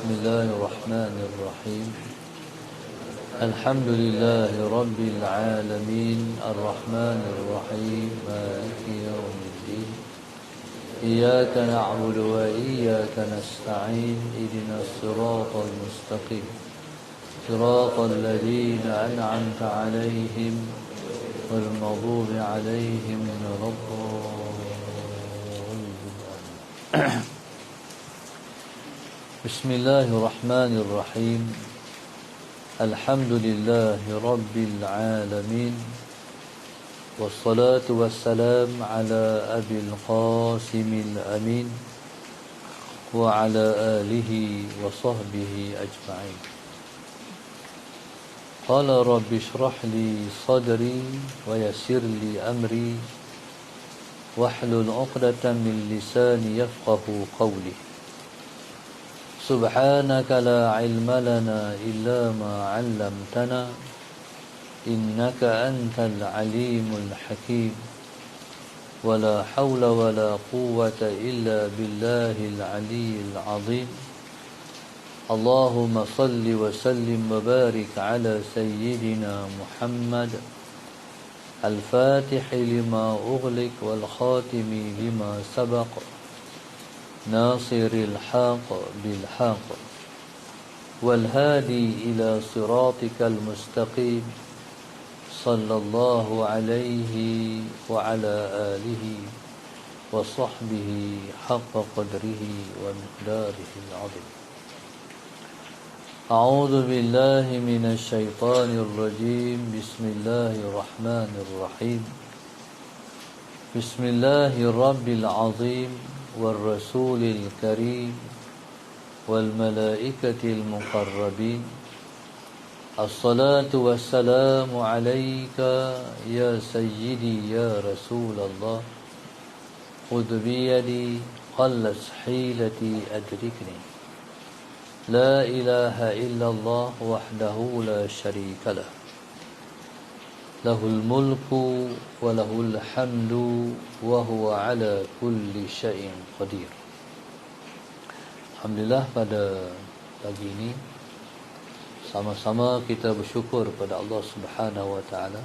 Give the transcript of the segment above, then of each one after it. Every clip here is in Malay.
بسم الله الرحمن الرحيم الحمد لله رب العالمين الرحمن الرحيم مالك يوم الدين إياك نعبد وإياك نستعين اهدنا الصراط المستقيم صراط الذين أنعمت عليهم غير المغضوب عليهم ولا الضالين. بسم الله الرحمن الرحيم الحمد لله رب العالمين والصلاة والسلام على أبي القاسم الأمين وعلى آله وصحبه أجمعين. قال رب اشرح لي صدري ويسر لي أمري واحلل عقدة من لساني يفقه قولي. سبحانك لا علم لنا إلا ما علمتنا إنك أنت العليم الحكيم ولا حول ولا قوة إلا بالله العلي العظيم. اللهم صل وسلم وبارك على سيدنا محمد الفاتح لما أغلق والخاتم لما سبق ناصر الحق بالحق والهادي إلى صراطك المستقيم صلى الله عليه وعلى آله وصحبه حق قدره ومقداره العظيم. أعوذ بالله من الشيطان الرجيم. بسم الله الرحمن الرحيم. بسم الله الرب العظيم والرسول الكريم والملائكة المقربين. الصلاة والسلام عليك يا سيدي يا رسول الله. خذ بيدي قلت حيلتي أدركني. لا إله إلا الله وحده لا شريك له له الملك وله الحمد وهو على كل شيء قدير. Alhamdulillah, pada pagi ini sama-sama kita bersyukur kepada Allah Subhanahu wa taala.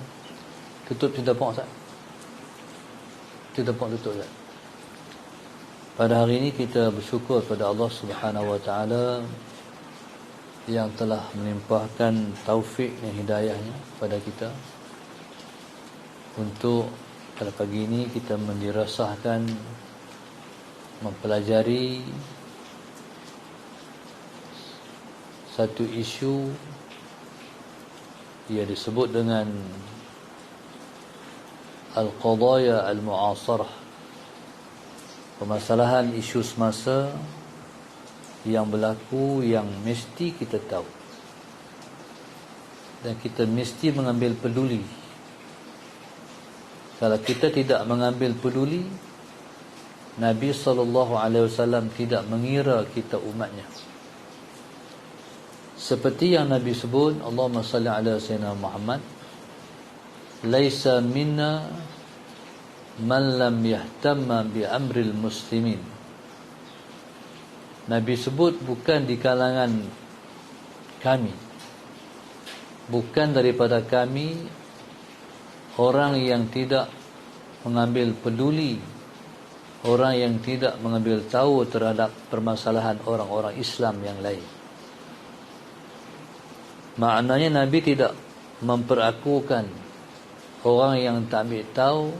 Tutup cinta pok Ustaz. Cinta pok tutup Ustaz. Pada hari ini kita bersyukur kepada Allah Subhanahu wa taala yang telah melimpahkan taufik dan hidayahnya kepada kita untuk pada pagi ini kita mendirasahkan, mempelajari satu isu yang disebut dengan Al-Qadaya Al-Mu'asarah, permasalahan isu semasa yang berlaku yang mesti kita tahu dan kita mesti mengambil peduli. Kalau kita tidak mengambil peduli, Nabi SAW tidak mengira kita umatnya. Seperti yang Nabi sebut, Allahumma salli ala sayyidina Muhammad, laisa minna man lam yahtamma bi amril muslimin. Nabi sebut bukan di kalangan kami, bukan daripada kami orang yang tidak mengambil peduli, orang yang tidak mengambil tahu terhadap permasalahan orang-orang Islam yang lain. Maknanya Nabi tidak memperakukan orang yang tak ambil tahu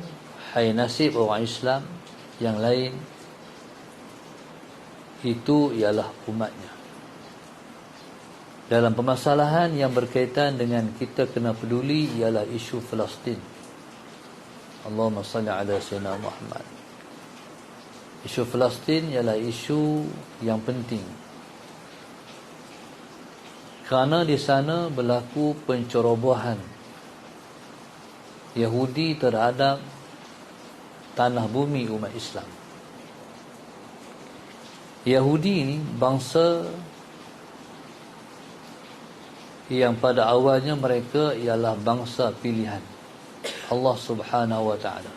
hai nasib orang Islam yang lain itu ialah umatnya. Dalam permasalahan yang berkaitan dengan kita kena peduli ialah isu Palestin. Allahumma salli ala sayyidina Muhammad. Isu Palestin ialah isu yang penting. Kerana di sana berlaku pencerobohan Yahudi terhadap tanah bumi umat Islam. Yahudi ini bangsa yang pada awalnya mereka ialah bangsa pilihan Allah Subhanahu wa taala.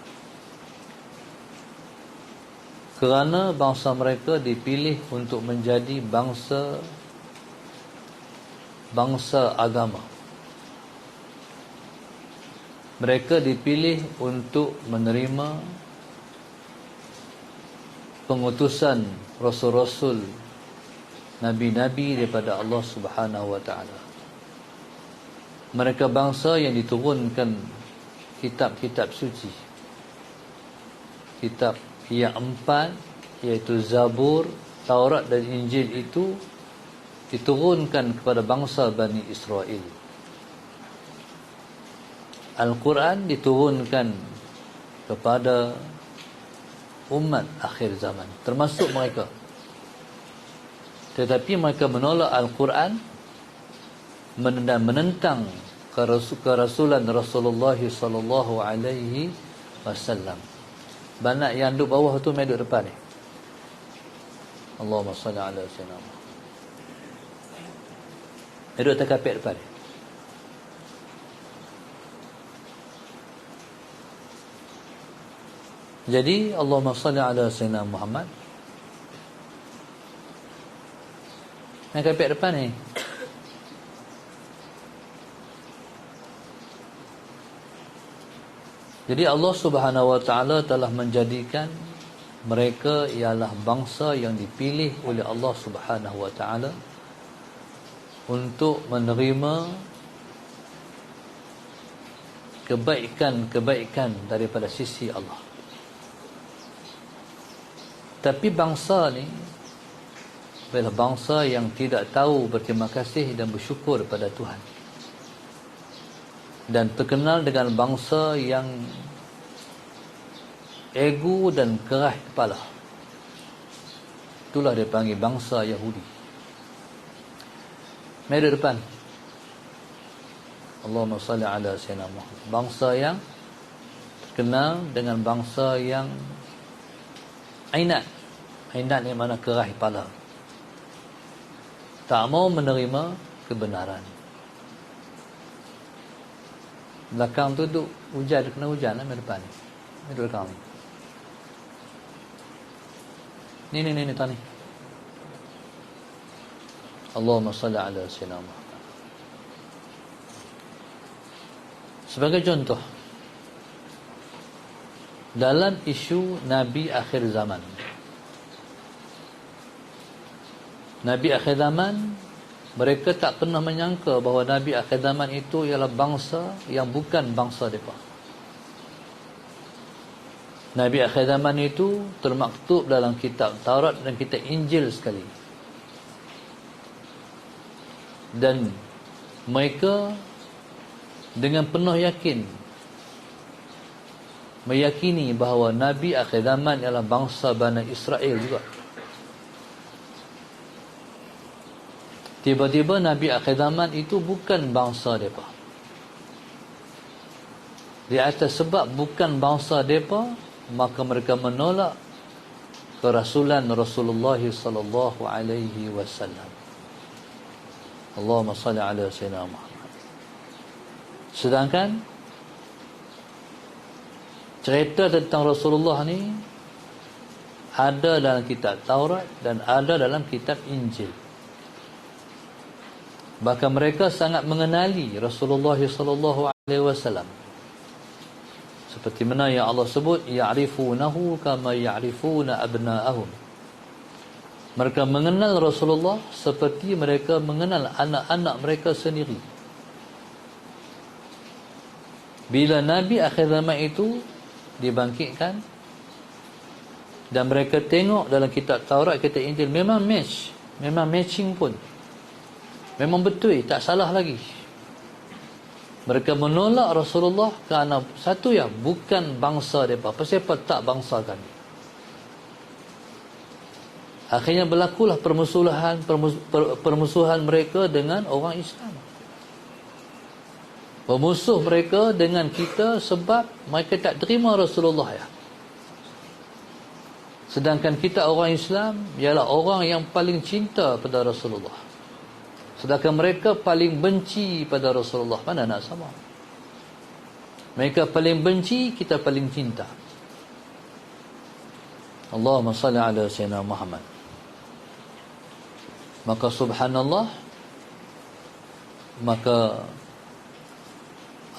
Kerana bangsa mereka dipilih untuk menjadi bangsa bangsa agama. Mereka dipilih untuk menerima pengutusan rasul-rasul, nabi-nabi daripada Allah Subhanahu wa taala. Mereka bangsa yang diturunkan kitab-kitab suci. Kitab yang 4, iaitu Zabur, Taurat dan Injil itu diturunkan kepada bangsa Bani Israel. Al-Quran diturunkan kepada umat akhir zaman, termasuk mereka. Tetapi mereka menolak Al-Quran dan menentang kerasulan Rasulullah sallallahu alaihi wasallam. Banyak yang duduk bawah tu mai duduk depan ni. Allahumma salli ala sayyidina Muhammad. Duduk atas kapet depan ni. Jadi Allahumma salli ala sayyidina Muhammad. Yang kapit depan ni. Jadi Allah Subhanahu wa taala telah menjadikan mereka ialah bangsa yang dipilih oleh Allah Subhanahu wa taala untuk menerima kebaikan-kebaikan daripada sisi Allah. Tapi bangsa ni adalah bangsa yang tidak tahu berterima kasih dan bersyukur kepada Tuhan. Dan terkenal dengan bangsa yang ego dan keras kepala. Itulah dia panggil bangsa Yahudi. Mari depan. Allahumma salli ala sayyidina Muhammad. Bangsa yang terkenal dengan bangsa yang ainat. Ainat ni mana keras kepala. Tak mau menerima kebenaran. Belakang tu duduk hujan, kena hujan lah depan ni. Ni duduk belakang ni. Ni tani. Allahumma salli ala sayyidina Muhammad. Sebagai contoh, dalam isu Nabi akhir zaman, Nabi akhir zaman, mereka tak pernah menyangka bahawa Nabi akhir zaman itu ialah bangsa yang bukan bangsa mereka. Nabi akhir zaman itu termaktub dalam kitab Taurat dan kitab Injil sekali. Dan mereka dengan penuh yakin meyakini bahawa Nabi akhir zaman ialah bangsa Bani Israel juga. Tiba-tiba Nabi akhir zaman itu bukan bangsa mereka. Di atas sebab bukan bangsa mereka, maka mereka menolak kerasulan Rasulullah sallallahu alaihi wasallam. Allahumma salli ala sayyidina Muhammad. Sedangkan cerita tentang Rasulullah ni ada dalam kitab Taurat dan ada dalam kitab Injil. Bahkan mereka sangat mengenali Rasulullah sallallahu alaihi wasallam. Seperti mana yang Allah sebut, ya'rifunahu kama ya'rifuna abna'ahum. Mereka mengenal Rasulullah seperti mereka mengenal anak-anak mereka sendiri. Bila Nabi akhir zaman itu dibangkitkan dan mereka tengok dalam kitab Taurat, kitab Injil, memang match, memang matching pun, memang betul, tak salah lagi. Mereka menolak Rasulullah kerana satu ya, bukan bangsa mereka. Pasal apa tak bangsa kami? Akhirnya berlakulah permusuhan mereka dengan orang Islam. Pemusuh mereka dengan kita sebab mereka tak terima Rasulullah ya. Sedangkan kita orang Islam ialah orang yang paling cinta pada Rasulullah. Sedangkan mereka paling benci pada Rasulullah. Mana nak sama? Mereka paling benci, kita paling cinta. Allahumma salli ala sayyidina Muhammad. Maka subhanallah, maka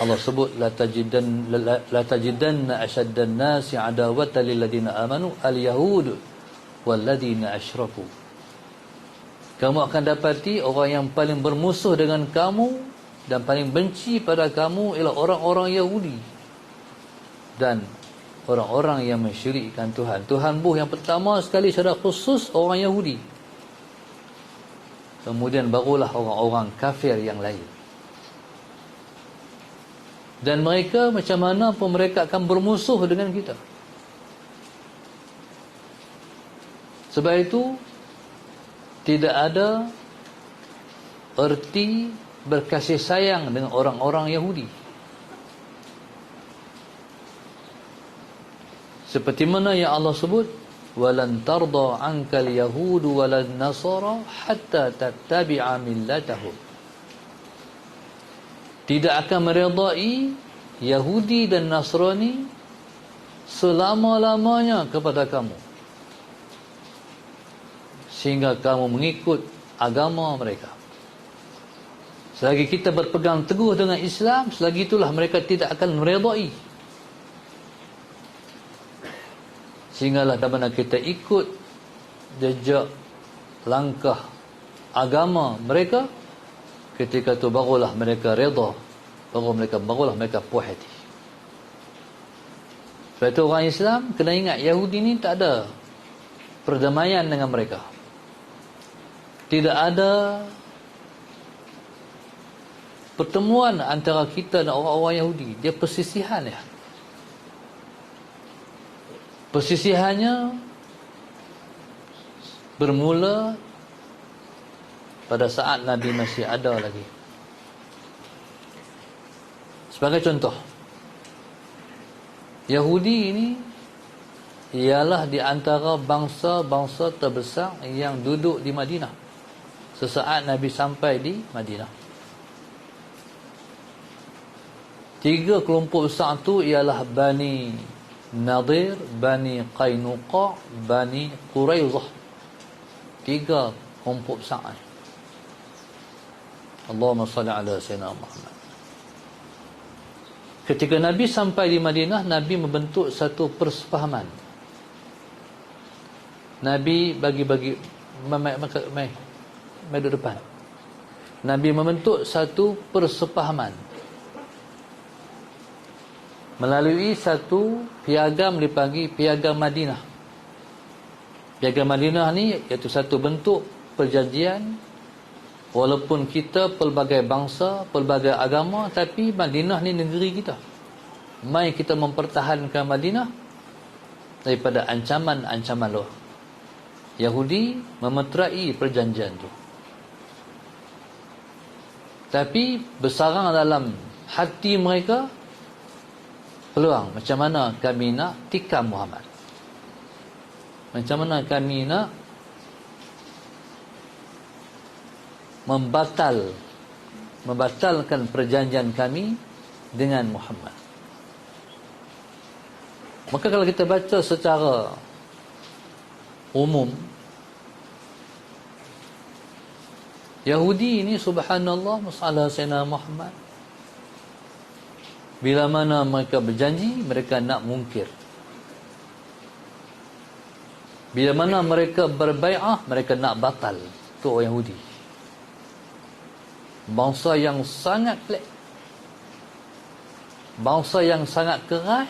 Allah sebut la tajidanna ashaddan nasi adawatan lil ladina amanu al yahud wal ladina asyraku. Kamu akan dapati orang yang paling bermusuh dengan kamu dan paling benci pada kamu ialah orang-orang Yahudi dan orang-orang yang mensyirikkan Tuhan. Tuhan yang pertama sekali secara khusus orang Yahudi. Kemudian barulah orang-orang kafir yang lain. Dan mereka macam mana pun mereka akan bermusuh dengan kita. Sebab itu tidak ada erti berkasih sayang dengan orang-orang Yahudi. Seperti mana yang Allah sebut, walan tarda ankal yahudu walan nasara hatta tattabi'a millatahum. Tidak akan meredai Yahudi dan Nasrani selama-lamanya kepada kamu sehingga kamu mengikut agama mereka. Selagi kita berpegang teguh dengan Islam, selagi itulah mereka tidak akan meredai. Sehinggalah di mana kita ikut jejak langkah agama mereka, ketika itu barulah mereka reda, barulah mereka puas hati. Sebab itu orang Islam kena ingat, Yahudi ni tak ada perdamaian dengan mereka. Tidak ada pertemuan antara kita dan orang-orang Yahudi. Dia persisihan ya. Persisihannya bermula pada saat Nabi masih ada lagi. Sebagai contoh, Yahudi ini ialah di antara bangsa-bangsa terbesar yang duduk di Madinah sesaat Nabi sampai di Madinah. 3 kelompok besar itu ialah Bani Nadir, Bani Qainuqa, Bani Quraidah. 3 kelompok besar. Allahumma salli ala sayyidina Muhammad. Ketika Nabi sampai di Madinah, Nabi membentuk satu persefahaman. Nabi bagi-bagi mai depan. Nabi membentuk satu persefahaman melalui satu piagam dipanggil Piagam Madinah. Piagam Madinah ni iaitu satu bentuk perjanjian. Walaupun kita pelbagai bangsa, pelbagai agama, tapi Madinah ni negeri kita. Mai kita mempertahankan Madinah daripada ancaman-ancaman luar. Yahudi memeterai perjanjian tu. Tapi bersarang dalam hati mereka peluang, macam mana kami nak tikam Muhammad, macam mana kami nak membatalkan perjanjian kami dengan Muhammad. Maka kalau kita baca secara umum, Yahudi ini subhanallah masalah Sayyidina Muhammad, bila mana mereka berjanji, mereka nak mungkir. Bila mana mereka berbai'ah, mereka nak batal. Itu orang Yahudi. Bangsa yang sangat pelik. Bangsa yang sangat keras,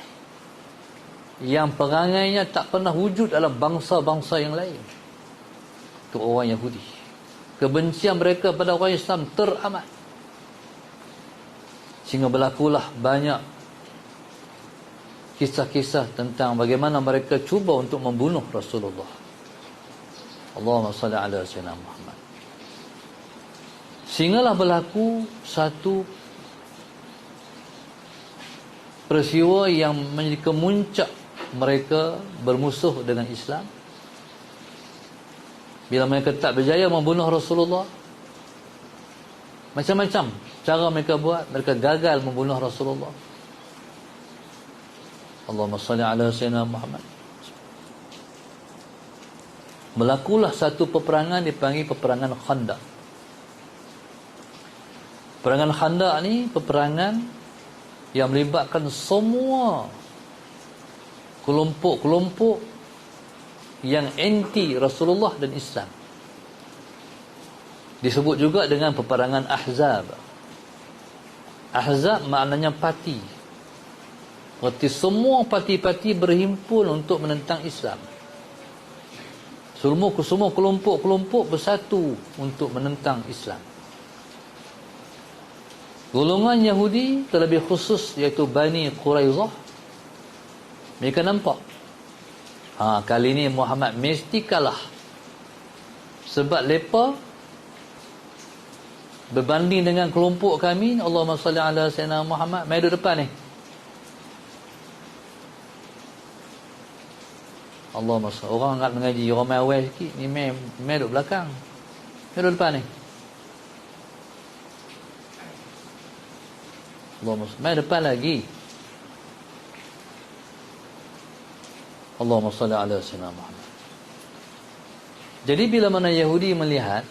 yang perangainya tak pernah wujud dalam bangsa-bangsa yang lain. Itu orang Yahudi. Kebencian mereka pada orang Islam teramat. Sehingga berlakulah banyak kisah-kisah tentang bagaimana mereka cuba untuk membunuh Rasulullah. Allahumma salli ala sayyidina Muhammad. Sehinggalah berlaku satu peristiwa yang menjadi kemuncak mereka bermusuh dengan Islam. Bila mereka tak berjaya membunuh Rasulullah, macam-macam cara mereka buat, mereka gagal membunuh Rasulullah. Allahumma salli ala sayyidina Muhammad. Berlakulah satu peperangan dipanggil peperangan Khandaq. Peperangan Khandaq ni peperangan yang melibatkan semua kelompok-kelompok yang anti Rasulullah dan Islam. Disebut juga dengan peperangan Ahzab. Ahzab maknanya parti. Berarti semua parti-parti berhimpun untuk menentang Islam. Semua kelompok-kelompok bersatu untuk menentang Islam. Golongan Yahudi terlebih khusus iaitu Bani Quraizah, mereka nampak kali ni Muhammad mesti kalah. Sebab mereka berbanding dengan kelompok kami, Allahumma salli ala sayyidina Muhammad, mai duduk depan ni. Allahumma salli. Orang angkat mengaji, orang mai awal sikit, ni mai duduk belakang. Mai duduk depan ni. Allahumma salli. Mai depan lagi. Allahumma salli ala sayyidina Muhammad. Jadi bila mana Yahudi melihat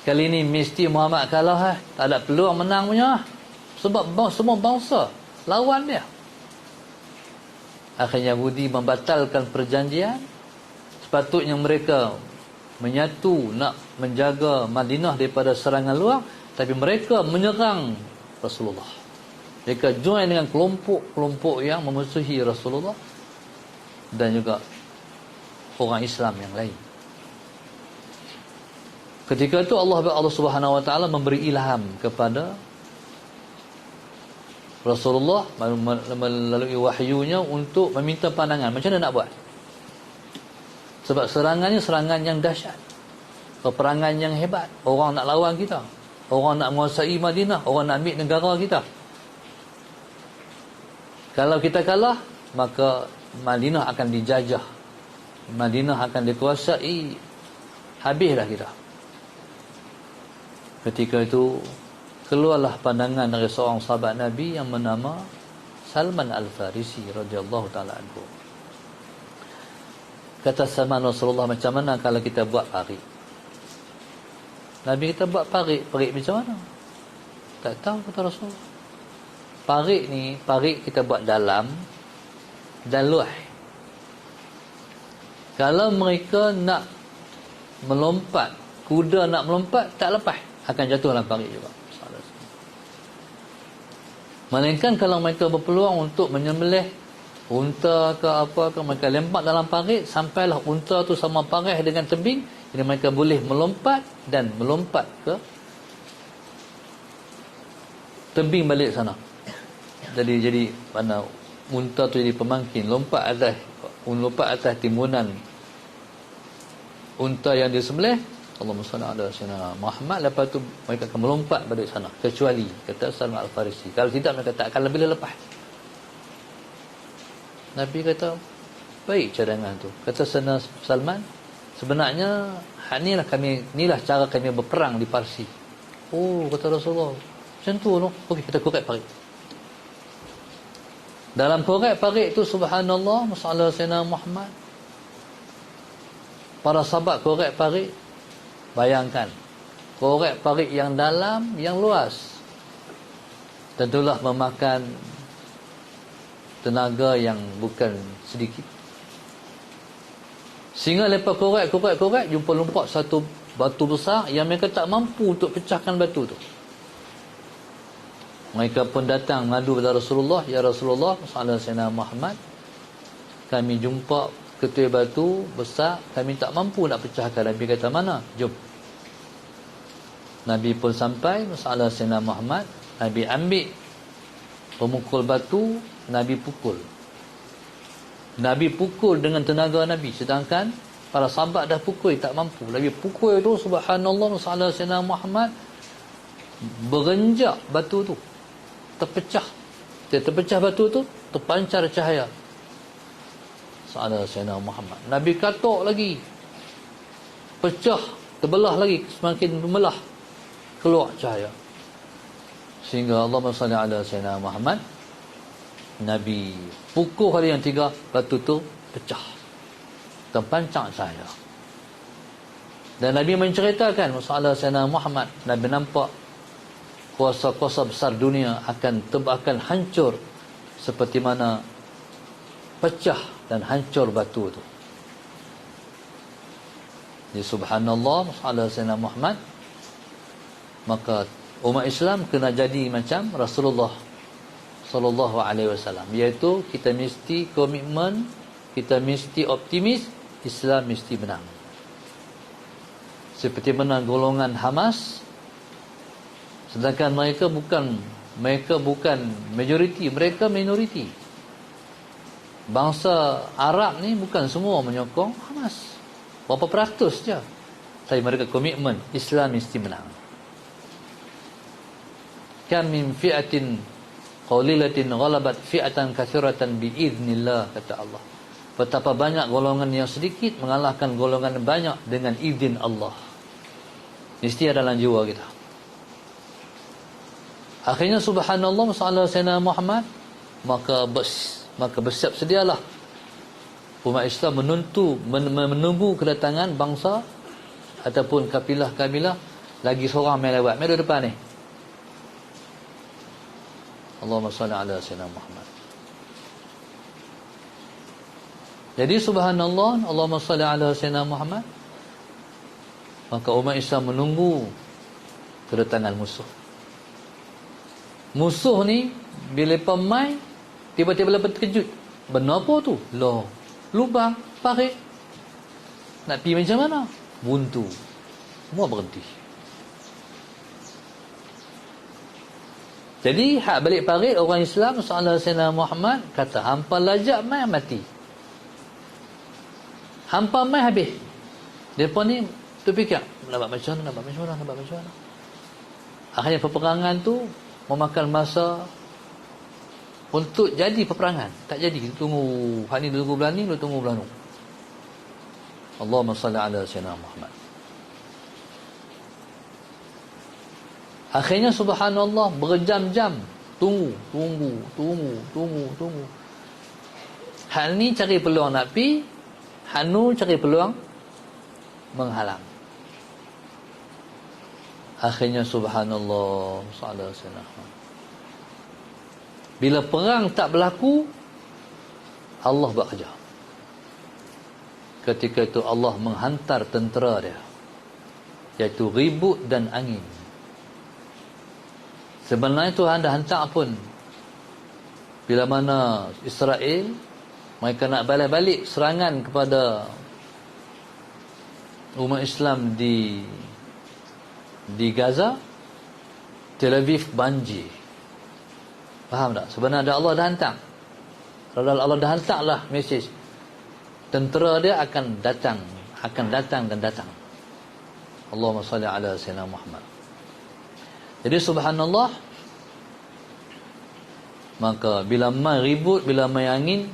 kali ni mesti Muhammad kalah, tak ada peluang menang punya, sebab semua bangsa lawan dia. Akhirnya Yahudi membatalkan perjanjian. Sepatutnya mereka menyatu nak menjaga Madinah daripada serangan luar, tapi mereka menyerang Rasulullah. Mereka join dengan kelompok-kelompok yang memusuhi Rasulullah dan juga orang Islam yang lain. Ketika itu Allah Subhanahu wa taala memberi ilham kepada Rasulullah melalui wahyunya untuk meminta pandangan macam mana nak buat. Sebab serangannya serangan yang dahsyat, peperangan yang hebat. Orang nak lawan kita, orang nak menguasai Madinah, orang nak ambil negara kita. Kalau kita kalah, maka Madinah akan dijajah, Madinah akan dikuasai, habislah kita. Ketika itu keluarlah pandangan dari seorang sahabat Nabi yang bernama Salman Al-Farisi radhiyallahu taala anhu. Kata Salman Rasulullah, macam mana kalau kita buat parik? Nabi kita buat parik macam mana? Tak tahu, kata Rasulullah. Parik kita buat dalam dan luas. Kalau mereka nak melompat, kuda nak melompat, tak lepas, akan jatuh dalam parik juga. Melainkan kalau mereka berpeluang untuk menyembelih unta ke apa ke, mereka lempak dalam parit sampailah unta tu sama parit dengan tebing, jadi mereka boleh melompat ke tebing balik sana. Jadi mana unta tu jadi pemangkin, lompat atas timbunan unta yang disembelih. Allahumma salli ala sayyidina Muhammad. Lepas tu mereka akan melompat balik sana, kecuali kata Salman Al-Farisi, kalau tidak mereka tak akan lebih lepas. Nabi kata, baik cadangan tu. Kata Salman, sebenarnya inilah cara kami berperang di Parsi. Oh, kata Rasulullah, macam tu no. Okey, kita korek parit. Dalam korek parit tu, subhanallah, masalah sayyidina Muhammad, para sahabat korek parit. Bayangkan, korek parit yang dalam, yang luas, tentulah memakan tenaga yang bukan sedikit. Sehingga lepas korek, jumpa lompat satu batu besar yang mereka tak mampu untuk pecahkan batu tu. Mereka pun datang mengadu kepada Rasulullah, ya Rasulullah, sallallahu alaihi wasallam Muhammad, kami jumpa ketua batu besar, kami tak mampu nak pecahkan. Nabi kata, mana? Jom. Nabi pun sampai, masalah Sayyidina Muhammad, Nabi ambil pemukul batu, Nabi pukul. Nabi pukul dengan tenaga Nabi, sedangkan para sahabat dah pukul, tak mampu. Nabi pukul tu, subhanallah, masalah Sayyidina Muhammad, berenjak batu tu, terpecah. Terpecah batu tu, terpancar cahaya. Sahabat Sayyidina Muhammad. Nabi katok lagi, pecah, terbelah lagi, semakin membelah, keluar cahaya. Sehingga Allahumma salli ala Sayyidina Muhammad, Nabi pukul kali yang 3, batu tu pecah, terpancar cahaya. Dan Nabi menceritakan masalah Sayyidina Muhammad, Nabi nampak kuasa-kuasa besar dunia akan hancur seperti mana pecah dan hancur batu itu. Jadi subhanallah ala sayyidina Muhammad, maka umat Islam kena jadi macam Rasulullah sallallahu alaihi wasallam, iaitu kita mesti komitmen, kita mesti optimis, Islam mesti menang. Seperti mana golongan Hamas, sedangkan mereka bukan majoriti, mereka minoriti. Bangsa Arab ni bukan semua menyokong Hamas, berapa peratus je. Tapi mereka komitmen Islam mesti menang. Kam min fi'atin qalilatin ghalabat fi'atan katsiratan biiznillah, kata Allah. Betapa banyak golongan yang sedikit mengalahkan golongan banyak dengan izin Allah. Mesti ada dalam jiwa kita. Akhirnya subhanallah sallallahu alaihi Muhammad, maka bersiap sedialah umat Islam menunggu kedatangan bangsa ataupun kabilah-kabilah lagi seorang mai lewat. Mai depan ni. Allahumma salli ala sayyidina Muhammad. Jadi subhanallah, Allahumma salli ala sayyidina Muhammad, maka umat Islam menunggu kedatangan musuh. Musuh ni bila pemai tiba-tiba lepas terkejut. Benar apa tu? Loh, lubang, parit. Nak pergi macam mana? Buntu. Semua berhenti. Jadi hak balik parit orang Islam sallallahu alaihi Muhammad kata hampa lajak mai mati. Hampa mai habis. Depa ni terfikir nak buat macam mana. Akhirnya peperangan tu memakan masa untuk jadi peperangan. Tak jadi, tunggu hak ni tunggu bulan ni, tunggu bulan tu. Allahumma salli ala sayyidina Muhammad. Akhirnya subhanallah berjam-jam tunggu. Hal ni cari peluang nak pi, hanu cari peluang menghalang. Akhirnya subhanallah sallallahu alaihi wasallam, bila perang tak berlaku, Allah bekerja. Ketika itu Allah menghantar tentera dia, iaitu ribut dan angin. Sebenarnya Tuhan dah hantar pun. Bila mana Israel mereka nak balik serangan kepada umat Islam di Gaza, Tel Aviv banjir. Faham tak? Sebenarnya Allah dah hantar. Allah dah hantarlah mesej. Tentera dia akan datang. Allahumma salli ala sayyidina Muhammad. Jadi subhanallah, maka bila mai ribut, bila mai angin,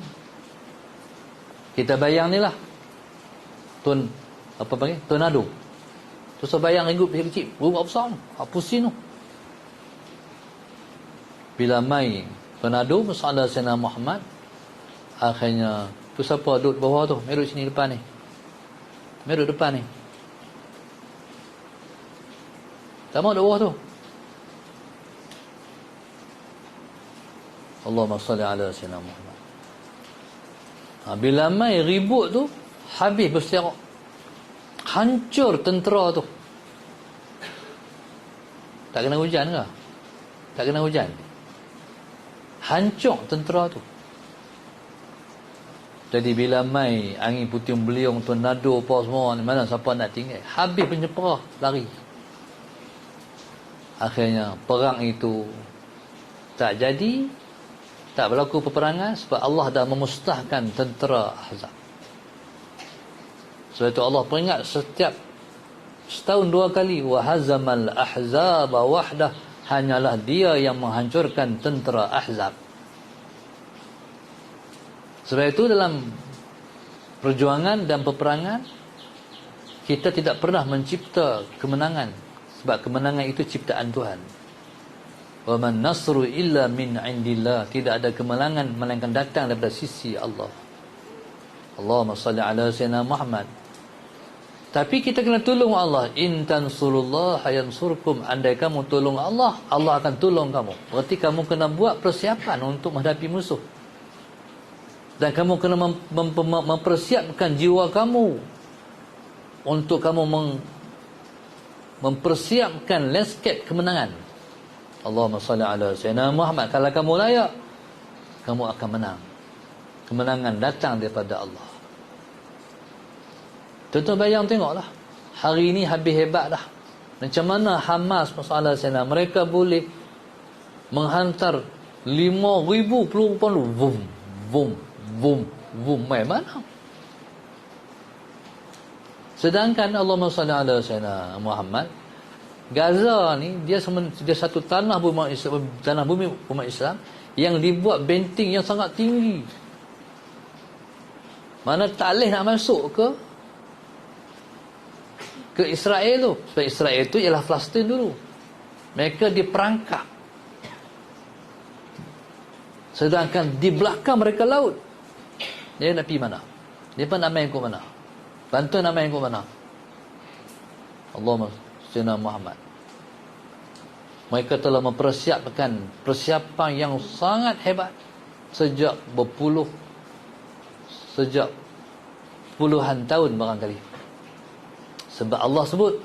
kita bayang ni lah tornado. Tu saya bayang ribut kecil, rumah besar tu, pusing tu. Bila mai tornado masalah Sayyidina Muhammad, akhirnya tu siapa duduk bawah tu, mai duduk sini depan ni. Mai duduk depan ni. Tak mau duduk bawah tu. Allahumma salli ala sayyidina Muhammad. Bila mai ribut tu, habis berserak. Hancur tentera tu. Tak kena hujan ke? Tak kena hujan. Hancur tentera tu. Jadi bila mai angin puting beliung, tornado apa semua, mana siapa nak tinggal? Habis penyeperah, lari. Akhirnya perang itu tak jadi, tak berlaku peperangan sebab Allah dah memusnahkan tentera Ahzab. Sebab itu Allah peringat setiap setahun 2 kali, wa hazamal ahzaba wahdah, hanyalah dia yang menghancurkan tentera Ahzab. Sebab itu dalam perjuangan dan peperangan kita tidak pernah mencipta kemenangan, sebab kemenangan itu ciptaan Tuhan. Wa man nasru illa min indillah, tidak ada kemenangan melainkan datang daripada sisi Allah. Allahumma salli ala sayyidina Muhammad. Tapi kita kena tolong Allah. In tansurullah yansurkum. Andai kamu tolong Allah, Allah akan tolong kamu. Berarti kamu kena buat persiapan untuk menghadapi musuh. Dan kamu kena mempersiapkan jiwa kamu untuk kamu mempersiapkan landscape kemenangan. Allahumma salli ala Sayyidina Muhammad. Kalau kamu layak, kamu akan menang. Kemenangan datang daripada Allah. Tuan-tuan bayang tengoklah. Hari ini habis hebat dah. Macam mana Hamas masalah sana. Mereka boleh menghantar 5,000 peluru pandu. Vum, vum, vum, vum. Mana? Sedangkan Allahumma salli ala Sayyidina Muhammad, Gaza ni dia satu tanah bumi umat Islam yang dibuat benteng yang sangat tinggi. Mana tak boleh nak masuk ke Israel tu. Sebab Israel tu ialah Palestin dulu. Mereka diperangkap. Sedangkan di belakang mereka laut. Dia nak pergi mana? Dia pun nak main ke mana? Bantuan nak main ke mana? Allahumma Sayyidina Muhammad. Mereka telah mempersiapkan persiapan yang sangat hebat sejak puluhan tahun barangkali. Sebab Allah sebut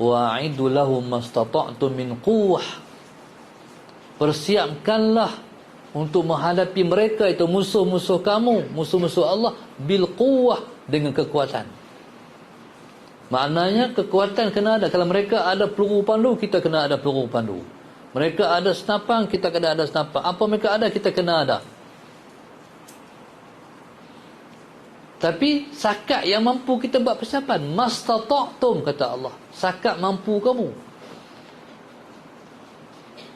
wa'idu lahum mastata'tum min quwwah. Persiapkanlah untuk menghadapi mereka itu musuh-musuh kamu, musuh-musuh Allah bil quwwah, dengan kekuatan. Maknanya kekuatan kena ada. Kalau mereka ada peluru pandu, kita kena ada peluru pandu. Mereka ada senapan, kita kena ada senapan. Apa mereka ada, kita kena ada. Tapi sakat yang mampu kita buat persiapan. Mastata'tum, kata Allah. Sakat mampu kamu.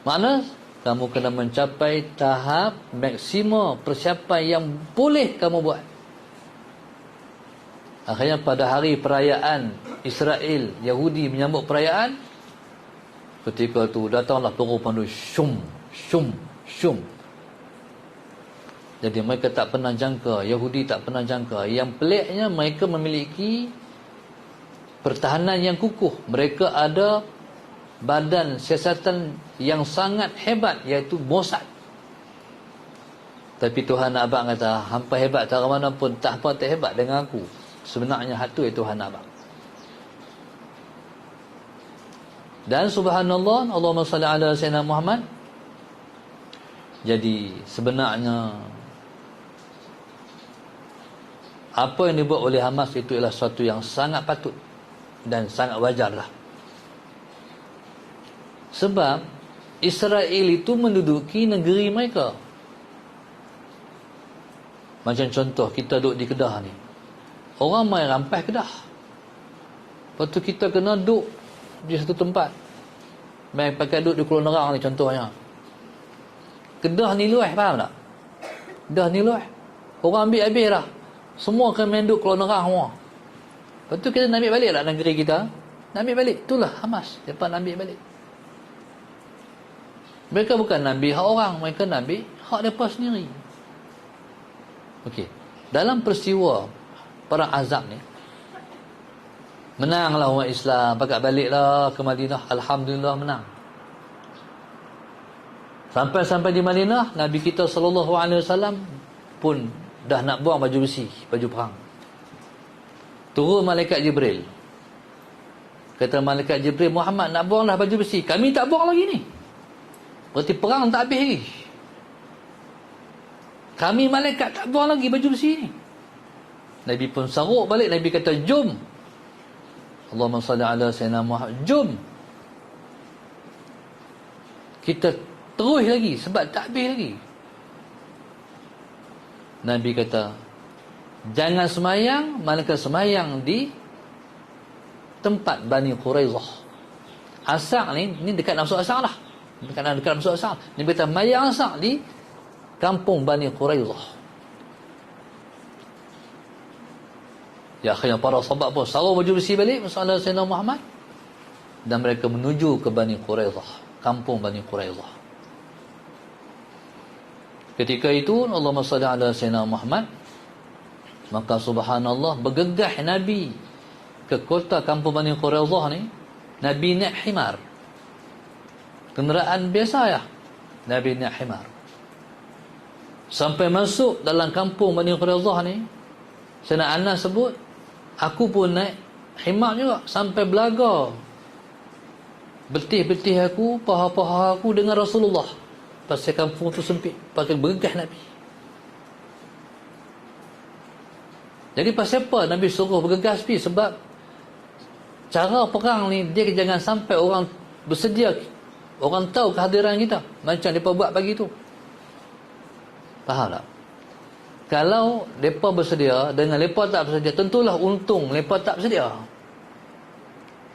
Mana kamu kena mencapai tahap maksima persiapan yang boleh kamu buat. Akhirnya pada hari perayaan Israel, Yahudi menyambut perayaan, ketika tu datanglah peluru pandu. Syum, syum, syum. Jadi mereka tak pernah jangka, Yahudi tak pernah jangka. Yang peliknya mereka memiliki pertahanan yang kukuh. Mereka ada badan siasatan yang sangat hebat, iaitu Mossad. Tapi Tuhan abang kata, hampa hebat tak mana pun, tak apa tak hebat dengan aku. Sebenarnya hatu itu Tuhan abang. Dan subhanallah, Allahumma salli ala Sayyidina Muhammad. Jadi sebenarnya apa yang dibuat oleh Hamas itu ialah sesuatu yang sangat patut dan sangat wajar lah. Sebab Israel itu menduduki negeri mereka. Macam contoh, kita duduk di Kedah ni. Orang main rampas Kedah. Lepas tu kita kena duduk di satu tempat. Main pakai duduk di Pulau Nerang ni contohnya. Kedah ni luas, faham tak? Kedah ni luas. Orang ambil habis dah. Semua akan main duduk Pulau Nerang semua. Lepas tu kita nak ambil balik lah negeri kita. Nak ambil balik. Itulah Hamas. Mereka nak ambil balik. Mereka bukan nak ambil hak orang. Mereka nak ambil hak mereka sendiri. Okey. Dalam peristiwa perang Azab ni, menanglah umat Islam. Pakat baliklah ke Madinah. Alhamdulillah menang. Sampai-sampai di Madinah, Nabi kita SAW pun dah nak buang baju besi, baju perang. Turun malaikat Jibril. Kata malaikat Jibril, Muhammad nak buanglah baju besi. Kami tak buang lagi ni. Berarti perang tak habis lagi. Kami malaikat tak buang lagi baju besi ni. Nabi pun saruk balik. Nabi kata, jom. Allahumma salli ala Sayyidina Muhammad. Jom. Kita terus lagi sebab tak habis lagi. Nabi kata, jangan semayang, malaikat semayang di tempat Bani Quraizah. Asar ni dekat nak masuk asar lah. Dekat masuk asar. Nabi kata, mayang asar di kampung Bani Quraizah. Ya, akhirnya para sahabat pun sarung baju besi balik masalah Sayyidina Muhammad, dan mereka menuju ke Bani Quraizah, kampung Bani Quraizah. Ketika itu Allahumma salli ala Sayyidina Muhammad, maka subhanallah bergegah Nabi ke kota kampung Bani Quraidah ni, Nabi naik himar. Kenderaan biasa ya. Nabi naik himar. Sampai masuk dalam kampung Bani Quraidah ni, Sayyidina Anas sebut, aku pun naik himar juga sampai belaga. Betih-betih aku, paha-paha aku dengan Rasulullah. Pasal kampung tu sempit, pakai bergah Nabi. Jadi pasal apa Nabi suruh bergegas pi? Sebab cara perang ni dia jangan sampai orang bersedia, orang tahu kehadiran kita macam mereka buat pagi tu. Faham tak? Kalau mereka bersedia dengan mereka tak bersedia, tentulah untung mereka tak bersedia.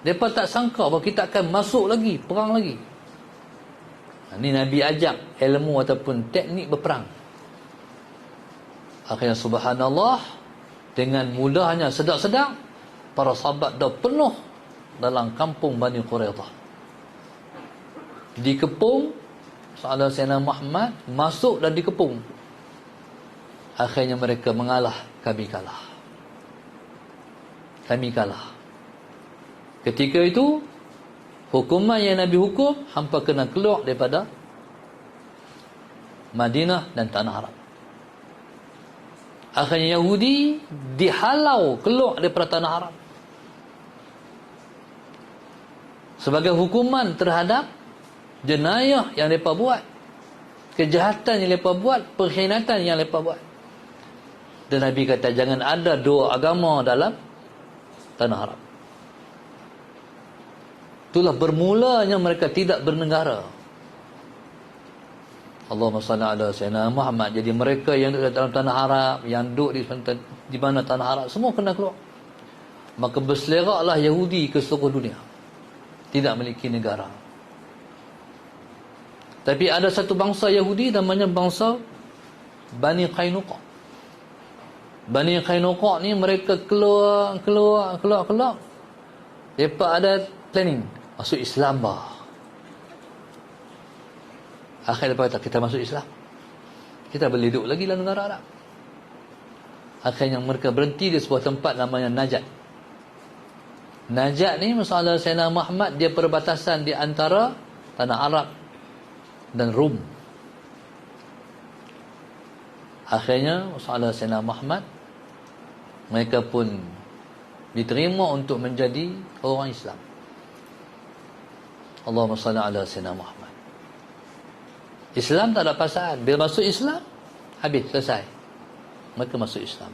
Mereka tak sangka bahawa kita akan masuk lagi, perang lagi. Ini Nabi ajak ilmu ataupun teknik berperang. Akhirnya subhanallah, dengan mudahnya sedang-sedang para sahabat dah penuh dalam kampung Bani Quraidah. Dikepung, sahabat Sayyidina Muhammad masuk dan dikepung. Akhirnya mereka mengalah, kami kalah. Kami kalah. Ketika itu, hukuman yang Nabi hukum, hampa kena keluar daripada Madinah dan Tanah Arab. Akhirnya Yahudi dihalau keluar daripada Tanah Arab. Sebagai hukuman terhadap jenayah yang mereka buat, kejahatan yang mereka buat, perkhianatan yang mereka buat. Dan Nabi kata jangan ada dua agama dalam Tanah Arab. Itulah bermulanya mereka tidak bernegara. Allahumma salli ala Sayyidina Muhammad. Jadi mereka yang duduk dalam Tanah Arab, yang duduk di mana Tanah Arab, semua kena keluar. Maka berseleraklah Yahudi ke seluruh dunia, tidak memiliki negara. Tapi ada satu bangsa Yahudi namanya bangsa Bani Qainuqa. Bani Qainuqa ni mereka keluar. Mereka ada planning masuk Islam bah. Akhirnya mereka kata kita masuk Islam, kita boleh duduk lagi dalam negara Arab. Akhirnya mereka berhenti di sebuah tempat namanya Najat. Najat ni masalah Sayyidina Muhammad, dia perbatasan di antara Tanah Arab dan Rum. Akhirnya masalah Sayyidina Muhammad, mereka pun diterima untuk menjadi orang Islam. Allahumma salli ala Sayyidina Muhammad. Islam tak ada pasangan. Bila masuk Islam, habis, selesai. Mereka masuk Islam.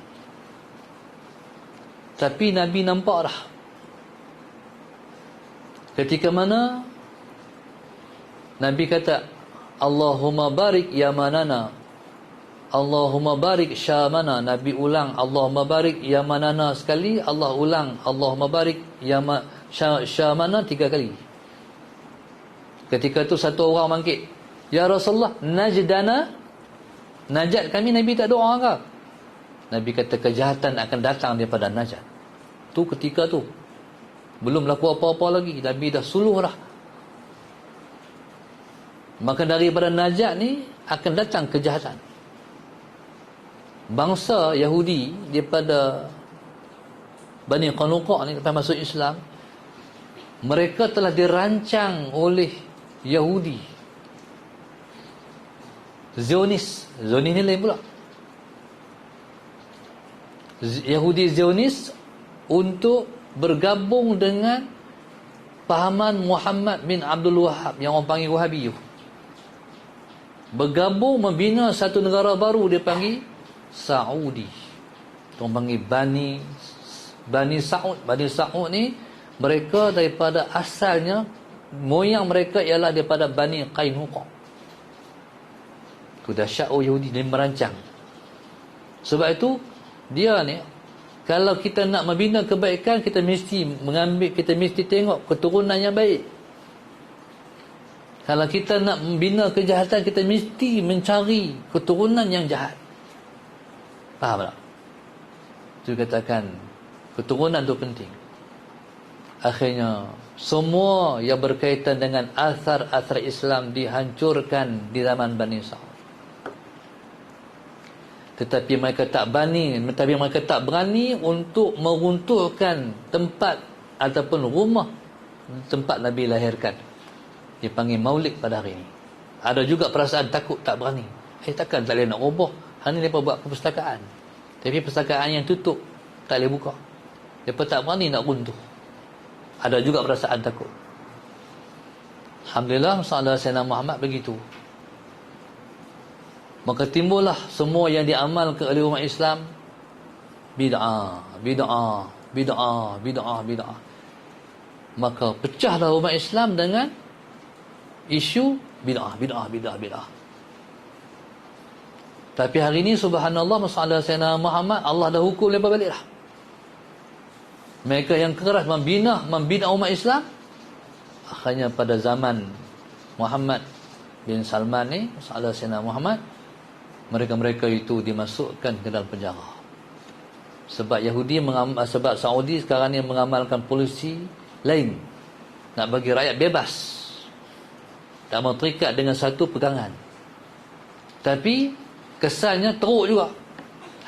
Tapi Nabi nampak dah. Ketika mana Nabi kata, Allahumma barik yamanana, Allahumma barik syamana. Nabi ulang, Allahumma barik yamanana sekali. Allah ulang, Allahumma barik syamana 3 kali. Ketika tu satu orang bangkit, ya Rasulullah, najdana, najat kami. Nabi tak doa ke? Nabi kata kejahatan akan datang daripada najat. Tu ketika tu belum laku apa-apa lagi, Nabi dah suluh dah. Maka daripada najat ni akan datang kejahatan. Bangsa Yahudi daripada Bani Qainuqa ni lepas masuk Islam, mereka telah dirancang oleh Yahudi Zionis ni lain pula. Yahudi Zionis untuk bergabung dengan pahaman Muhammad bin Abdul Wahab yang orang panggil Wahabi. Bergabung membina satu negara baru, dia panggil Saudi. Orang panggil Bani Saud. Bani Saud ni mereka daripada asalnya, moyang mereka ialah daripada Bani Qainuqa. Itu dahsyat Yahudi, dia merancang. Sebab itu dia ni, kalau kita nak membina kebaikan, kita mesti tengok keturunan yang baik. Kalau kita nak membina kejahatan, kita mesti mencari keturunan yang jahat. Faham tak? Itu katakan keturunan itu penting. Akhirnya semua yang berkaitan dengan asar-asar Islam dihancurkan di zaman Bani Saud. Tetapi mereka tak berani untuk meruntuhkan tempat ataupun rumah tempat Nabi lahirkan. Dipanggil maulid pada hari ini. Ada juga perasaan takut, tak berani. Takkan tak boleh nak roboh. Hari ni mereka buat perpustakaan. Tapi perpustakaan yang tutup, tak boleh buka. Mereka tak berani nak runtuh. Ada juga perasaan takut. Alhamdulillah, sallallahu alaihi wasallam Muhammad begitu. Maka timbullah semua yang diamalkan oleh umat Islam bid'ah. Maka pecahlah umat Islam dengan isu bid'ah. Tapi hari ini subhanallah, sallallahu alaihi wasallam Muhammad, Allah dah hukum lepas balik dah. Mereka yang keras membina umat Islam, akhirnya pada zaman Muhammad bin Salman ni, sallallahu alaihi wasallam Muhammad, mereka itu dimasukkan ke dalam penjara. Sebab sebab Saudi sekarang ni mengamalkan polisi lain, nak bagi rakyat bebas, tak mau terikat dengan satu pegangan. Tapi kesannya teruk juga.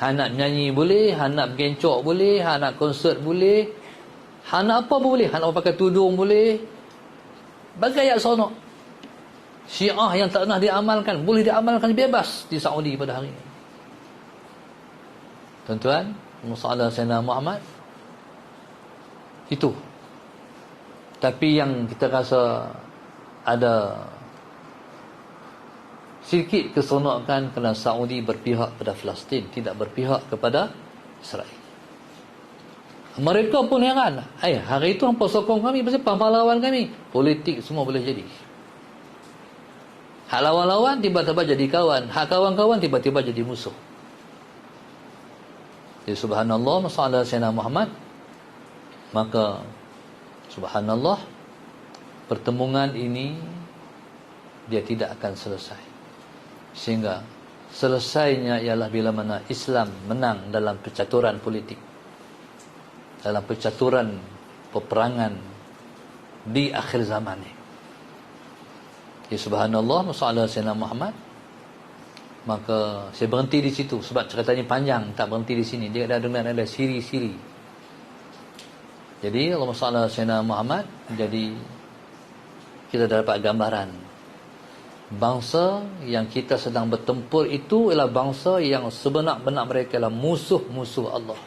Hang nak nyanyi boleh, hang nak bergencok boleh, hang nak konsert boleh, hang nak apa boleh, hang nak pakai tudung boleh. Bagai ayat sonok. Syiah yang tak pernah diamalkan boleh diamalkan bebas di Saudi pada hari ini. Tuan-tuan, Musa Sayyidina Muhammad itu. Tapi yang kita rasa ada sedikit keseronokan kerana Saudi berpihak pada Palestin, tidak berpihak kepada Israel. Mereka pun heran. Hari itu hampa sokong kami, pasal pahlawan kami. Politik semua boleh jadi. Hak lawan-lawan tiba-tiba jadi kawan, hak kawan-kawan tiba-tiba jadi musuh. Jadi subhanallah, sallallahu alaihi wasallam Muhammad. Maka subhanallah, pertemuan ini dia tidak akan selesai. Sehingga selesainya ialah bila mana Islam menang dalam percaturan politik, dalam percaturan peperangan di akhir zaman ini. Ya subhanallah, sallallahu alaihi wasallam Muhammad. Maka saya berhenti di situ sebab ceritanya panjang, tak berhenti di sini. Dia ada siri-siri. Jadi Allahumma salli ala sayyidina Muhammad. Jadi kita dapat gambaran bangsa yang kita sedang bertempur itu ialah bangsa yang sebenar-benar mereka ialah musuh-musuh Allah.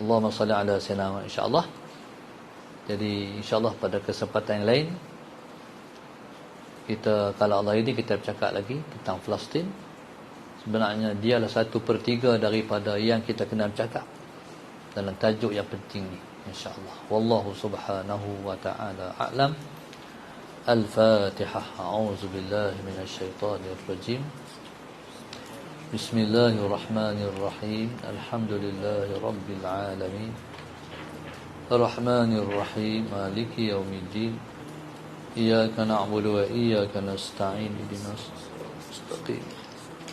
Allahumma salli ala sayyidina Muhammad, insya-Allah. Jadi insya-Allah pada kesempatan yang lain kita, kalau Allah ini, kita bercakap lagi tentang Palestin. Sebenarnya dialah 1/3 daripada yang kita kena bercakap dalam tajuk yang penting ni, insya-Allah. Wallahu subhanahu wa ta'ala a'lam. Al-Fatihah. A'udzu billahi minasy syaithanir rajim. Bismillahirrahmanirrahim. Alhamdulillahi rabbil alamin. Ar-Rahmanir Rahim. Maliki yaumiddin. Iyyaka na'budu wa iyyaka nasta'in. Ihdinas mustaqim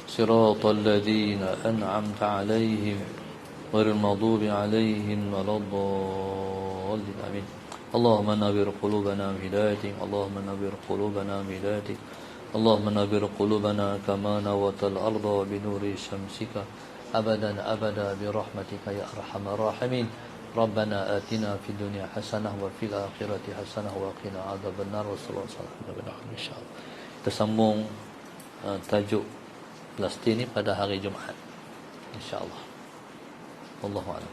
siratal ladzina an'amta 'alaihim ghairil maghdubi 'alaihim waladdallin. Amin. Allahumma nawwir qulubana bi hidayatik. Allahumma nawwir qulubana bi hidayatik. Allahumma nawwir qulubana kama nawwartal arda bi nuri syamsika abadan abada bi rahmatika ya arhamar rahimin. Rabbana atina fid dunya hasanah wa fil akhirati hasanah wa qina adzabannar. Wassallallahu alaihi wasallam. Insyaallah kita sambung tajuk Palestin ini pada hari Jumaat, insyaallah. Wallahu a'lam.